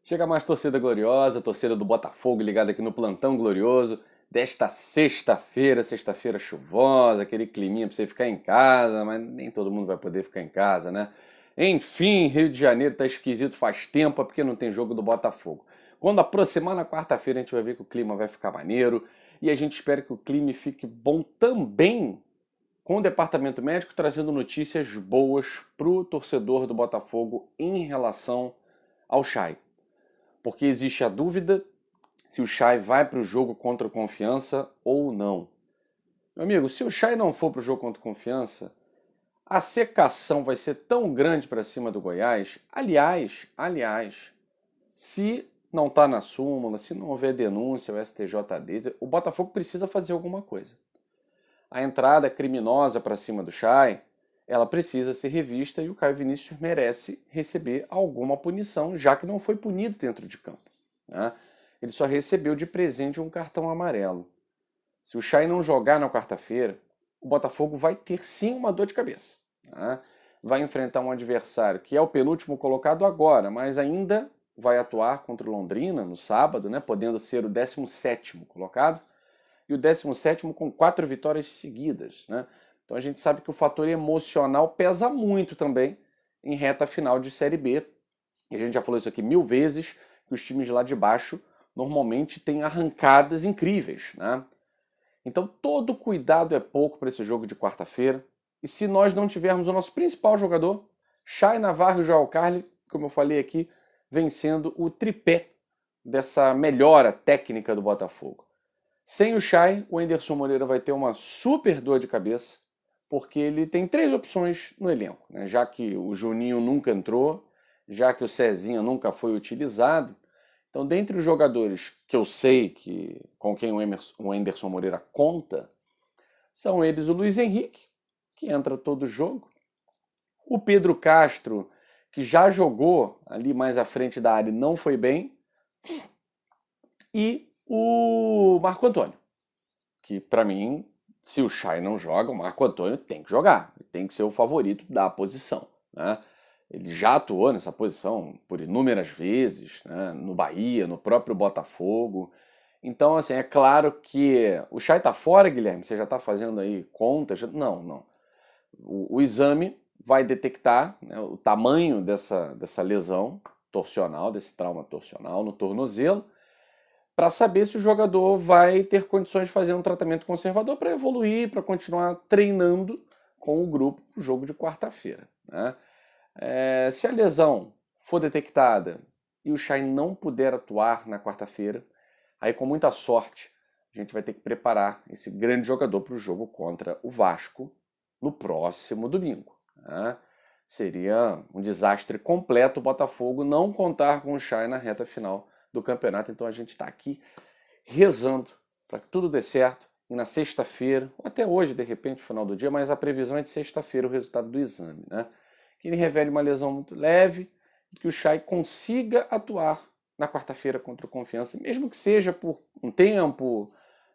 Chega mais torcida gloriosa, torcida do Botafogo ligada aqui no Plantão Glorioso desta sexta-feira, sexta-feira chuvosa, aquele climinha pra você ficar em casa, mas nem todo mundo vai poder ficar em casa, né? Enfim, Rio de Janeiro tá esquisito faz tempo, é porque não tem jogo do Botafogo. Quando aproximar na quarta-feira, a gente vai ver que o clima vai ficar maneiro e a gente espera que o clima fique bom também com o departamento médico trazendo notícias boas pro torcedor do Botafogo em relação ao Chay, porque existe a dúvida se o Chay vai para o jogo contra o Confiança ou não. Meu amigo, se o Chay não for para o jogo contra o Confiança, a secação vai ser tão grande para cima do Goiás. Aliás, se não está na súmula, se não houver denúncia, o STJD, o Botafogo precisa fazer alguma coisa. A entrada criminosa para cima do Chay, ela precisa ser revista e o Caio Vinícius merece receber alguma punição, já que não foi punido dentro de campo, né? Ele só recebeu de presente um cartão amarelo. Se o Chay não jogar na quarta-feira, o Botafogo vai ter sim uma dor de cabeça, né? Vai enfrentar um adversário que é o penúltimo colocado agora, mas ainda vai atuar contra o Londrina no sábado, né? Podendo ser o 17º colocado e o 17º com 4 vitórias seguidas, né? Então a gente sabe que o fator emocional pesa muito também em reta final de Série B. E a gente já falou isso aqui 1000 vezes, que os times lá de baixo normalmente têm arrancadas incríveis, né? Então todo cuidado é pouco para esse jogo de quarta-feira. E se nós não tivermos o nosso principal jogador, Chay, Navarro e João Carli, como eu falei aqui, vencendo o tripé dessa melhora técnica do Botafogo. Sem o Chay, o Anderson Moreira vai ter uma super dor de cabeça, porque ele tem 3 opções no elenco, né? Já que o Juninho nunca entrou, já que o Cezinha nunca foi utilizado. Então, dentre os jogadores que eu sei que com quem o Anderson Moreira conta, são eles o Luiz Henrique, que entra todo jogo, o Pedro Castro, que já jogou ali mais à frente da área e não foi bem, e o Marco Antônio, que para mim, se o Chay não joga, o Marco Antônio tem que jogar, tem que ser o favorito da posição, né? Ele já atuou nessa posição por inúmeras vezes, né? No Bahia, no próprio Botafogo. Então, assim, é claro que o Chay tá fora, Guilherme. Você já tá fazendo aí contas? Não, não. O exame vai detectar, né, o tamanho dessa lesão torcional, desse trauma torcional no tornozelo, para saber se o jogador vai ter condições de fazer um tratamento conservador para evoluir, para continuar treinando com o grupo no jogo de quarta-feira, né? Se a lesão for detectada e o Chay não puder atuar na quarta-feira, aí com muita sorte a gente vai ter que preparar esse grande jogador para o jogo contra o Vasco no próximo domingo, né? Seria um desastre completo o Botafogo não contar com o Chay na reta final do campeonato. Então a gente está aqui rezando para que tudo dê certo e na sexta-feira, ou até hoje, de repente, no final do dia, mas a previsão é de sexta-feira o resultado do exame, né? Que ele revele uma lesão muito leve e que o Chay consiga atuar na quarta-feira contra o Confiança, mesmo que seja por um tempo,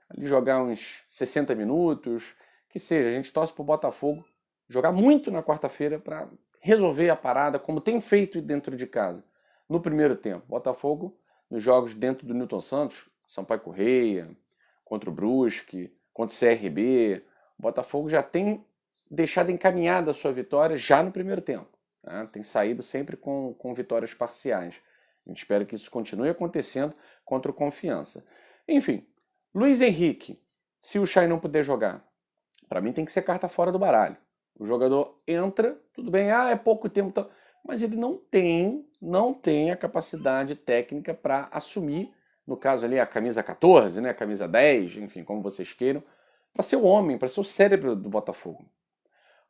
ali jogar uns 60 minutos, que seja. A gente torce para o Botafogo jogar muito na quarta-feira para resolver a parada, como tem feito dentro de casa. No primeiro tempo, Botafogo, nos jogos dentro do Newton Santos, Sampaio Correia, contra o Brusque, contra o CRB, o Botafogo já tem deixado encaminhada a sua vitória já no primeiro tempo, né? Tem saído sempre com vitórias parciais. A gente espera que isso continue acontecendo contra o Confiança. Enfim, Luiz Henrique, se o Chay não puder jogar, para mim tem que ser carta fora do baralho. O jogador entra, tudo bem, é pouco tempo, mas ele não tem a capacidade técnica para assumir, no caso ali, a camisa 14, né, a camisa 10, enfim, como vocês queiram, para ser o homem, para ser o cérebro do Botafogo.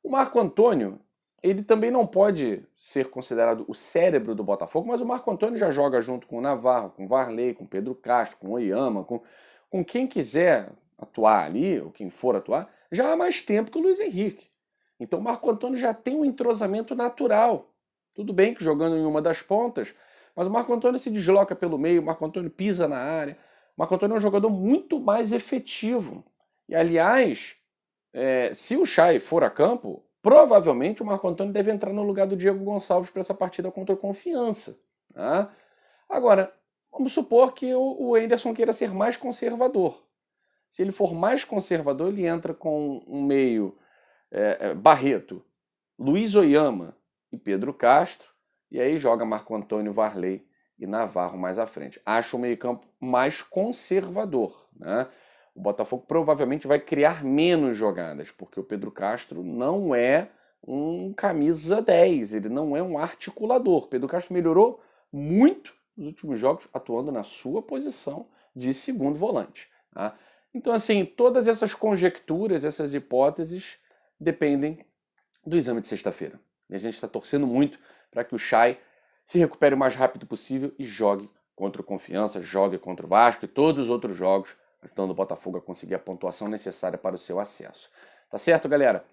O Marco Antônio, ele também não pode ser considerado o cérebro do Botafogo, mas o Marco Antônio já joga junto com o Navarro, com o Varley, com o Pedro Castro, com o Oyama, com quem quiser atuar ali, ou quem for atuar, já há mais tempo que o Luiz Henrique. Então o Marco Antônio já tem um entrosamento natural. Tudo bem que jogando em uma das pontas, mas o Marco Antônio se desloca pelo meio, o Marco Antônio pisa na área. O Marco Antônio é um jogador muito mais efetivo. E, aliás, se o Chay for a campo, provavelmente o Marco Antônio deve entrar no lugar do Diego Gonçalves para essa partida contra o Confiança, tá? Agora, vamos supor que o Henderson queira ser mais conservador. Se ele for mais conservador, ele entra com um meio Barreto, Luiz Oyama e Pedro Castro, e aí joga Marco Antônio, Varley e Navarro mais à frente. Acho o meio-campo mais conservador, né? O Botafogo provavelmente vai criar menos jogadas, porque o Pedro Castro não é um camisa 10, ele não é um articulador. Pedro Castro melhorou muito nos últimos jogos, atuando na sua posição de segundo volante. Tá? Então, assim, todas essas conjecturas, essas hipóteses, dependem do exame de sexta-feira. E a gente está torcendo muito para que o Chay se recupere o mais rápido possível e jogue contra o Confiança, jogue contra o Vasco e todos os outros jogos, ajudando o Botafogo a conseguir a pontuação necessária para o seu acesso. Tá certo, galera?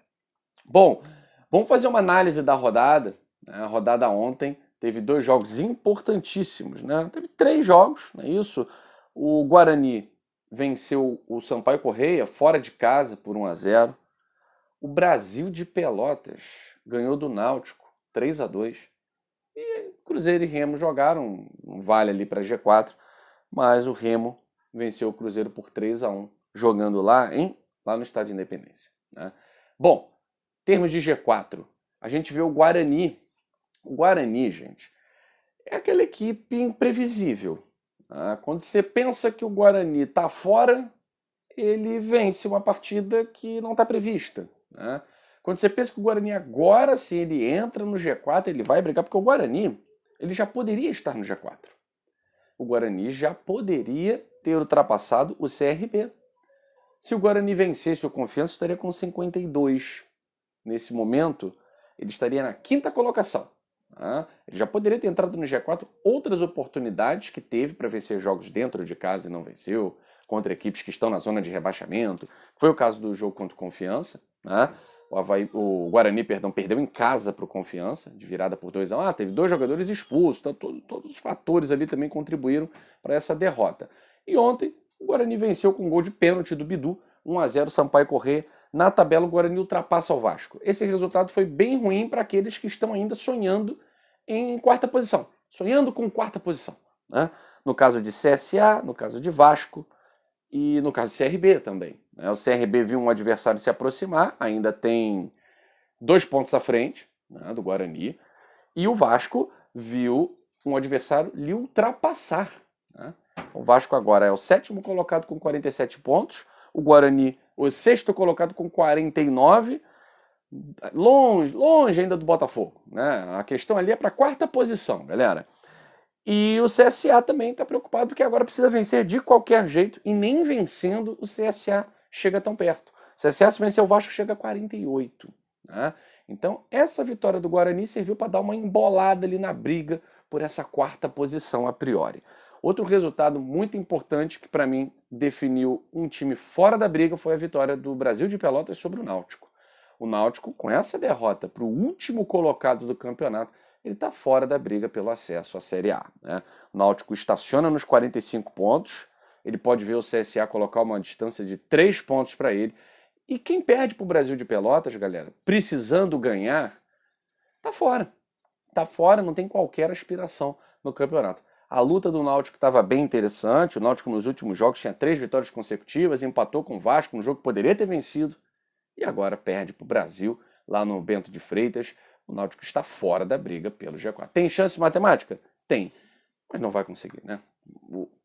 Bom, vamos fazer uma análise da rodada. A rodada ontem teve 2 jogos importantíssimos, né? Teve 3 jogos, não é isso? O Guarani venceu o Sampaio Corrêa fora de casa por 1-0. O Brasil de Pelotas ganhou do Náutico 3-2. E Cruzeiro e Remo jogaram um vale ali para G4, mas o Remo venceu o Cruzeiro por 3-1, jogando lá no Estádio de Independência. Né? Bom, em termos de G4, a gente vê o Guarani. O Guarani, gente, é aquela equipe imprevisível. Tá? Quando você pensa que o Guarani está fora, ele vence uma partida que não está prevista. Né? Quando você pensa que o Guarani agora, se ele entra no G4, ele vai brigar, porque o Guarani ele já poderia estar no G4. O Guarani já poderia ter ultrapassado o CRB. Se o Guarani vencesse o Confiança, estaria com 52. Nesse momento, ele estaria na 5ª colocação. Tá? Ele já poderia ter entrado no G4, outras oportunidades que teve para vencer jogos dentro de casa e não venceu, contra equipes que estão na zona de rebaixamento. Foi o caso do jogo contra o Confiança. Né? O Guarani, perdeu em casa para o Confiança, de virada por 2-1. Teve 2 jogadores expulsos, então todos os fatores ali também contribuíram para essa derrota. E ontem, o Guarani venceu com um gol de pênalti do Bidu, 1-0 Sampaio Corrêa. Na tabela, o Guarani ultrapassa o Vasco. Esse resultado foi bem ruim para aqueles que estão ainda sonhando em 4ª posição. Sonhando com 4ª posição. Né? No caso de CSA, no caso de Vasco e no caso de CRB também. O CRB viu um adversário se aproximar, ainda tem 2 pontos à frente, né, do Guarani, e o Vasco viu um adversário lhe ultrapassar. Né? O Vasco agora é o 7º colocado com 47 pontos, o Guarani o 6º colocado com 49, longe ainda do Botafogo. Né? A questão ali é para a 4ª posição, galera. E o CSA também está preocupado porque agora precisa vencer de qualquer jeito e nem vencendo o CSA chega tão perto. O CSA, se vencer o Vasco, chega a 48. Né? Então, essa vitória do Guarani serviu para dar uma embolada ali na briga por essa 4ª posição a priori. Outro resultado muito importante que para mim definiu um time fora da briga foi a vitória do Brasil de Pelotas sobre o Náutico. O Náutico, com essa derrota para o último colocado do campeonato, ele está fora da briga pelo acesso à Série A. Né? O Náutico estaciona nos 45 pontos, ele pode ver o CSA colocar uma distância de 3 pontos para ele. E quem perde para o Brasil de Pelotas, galera, precisando ganhar, está fora. Está fora, não tem qualquer aspiração no campeonato. A luta do Náutico estava bem interessante, o Náutico nos últimos jogos tinha 3 vitórias consecutivas, empatou com o Vasco, um jogo que poderia ter vencido, e agora perde para o Brasil, lá no Bento de Freitas. O Náutico está fora da briga pelo G4. Tem chance matemática? Tem, mas não vai conseguir, né?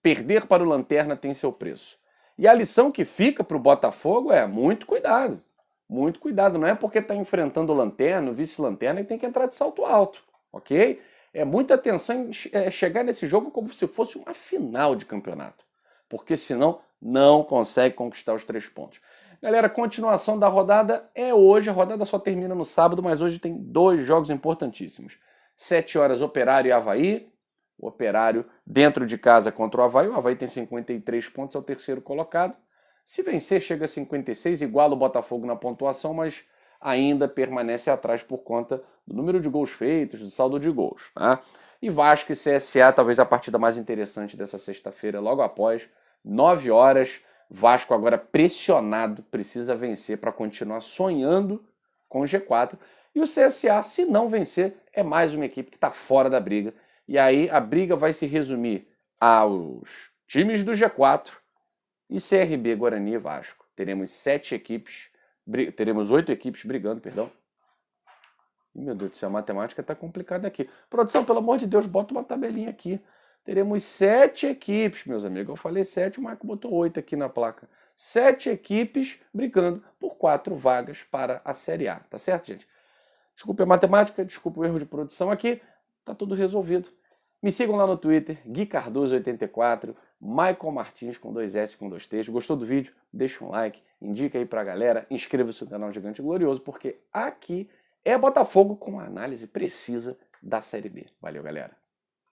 Perder para o Lanterna tem seu preço. E a lição que fica para o Botafogo é muito cuidado. Muito cuidado. Não é porque está enfrentando o Lanterna, o vice-lanterna, que tem que entrar de salto alto, ok? É muita atenção em chegar nesse jogo como se fosse uma final de campeonato. Porque senão não consegue conquistar os 3 pontos. Galera, a continuação da rodada é hoje. A rodada só termina no sábado, mas hoje tem 2 jogos importantíssimos. 7 horas, Operário e Avaí. O Operário dentro de casa contra o Avaí. O Avaí tem 53 pontos, é o 3º colocado. Se vencer, chega a 56, iguala o Botafogo na pontuação, mas ainda permanece atrás por conta do número de gols feitos, do saldo de gols. Tá? E Vasco e CSA, talvez a partida mais interessante dessa sexta-feira, logo após, 9 horas. Vasco agora pressionado, precisa vencer para continuar sonhando com o G4. E o CSA, se não vencer, é mais uma equipe que está fora da briga E aí a briga vai se resumir aos times do G4 e CRB, Guarani e Vasco. Teremos 8 equipes brigando, perdão. Meu Deus do céu, a matemática tá complicada aqui. Produção, pelo amor de Deus, bota uma tabelinha aqui. Teremos 7 equipes, meus amigos. Eu falei 7, o Marco botou 8 aqui na placa. 7 equipes brigando por 4 vagas para a Série A. Tá certo, gente? Desculpe a matemática, desculpe o erro de produção aqui. Tá tudo resolvido. Me sigam lá no Twitter, Gui Cardoso84, Michael Martins com 2S com 2T's. Gostou do vídeo? Deixa um like, indica aí pra galera, inscreva-se no canal Gigante Glorioso, porque aqui é Botafogo com uma análise precisa da Série B. Valeu, galera!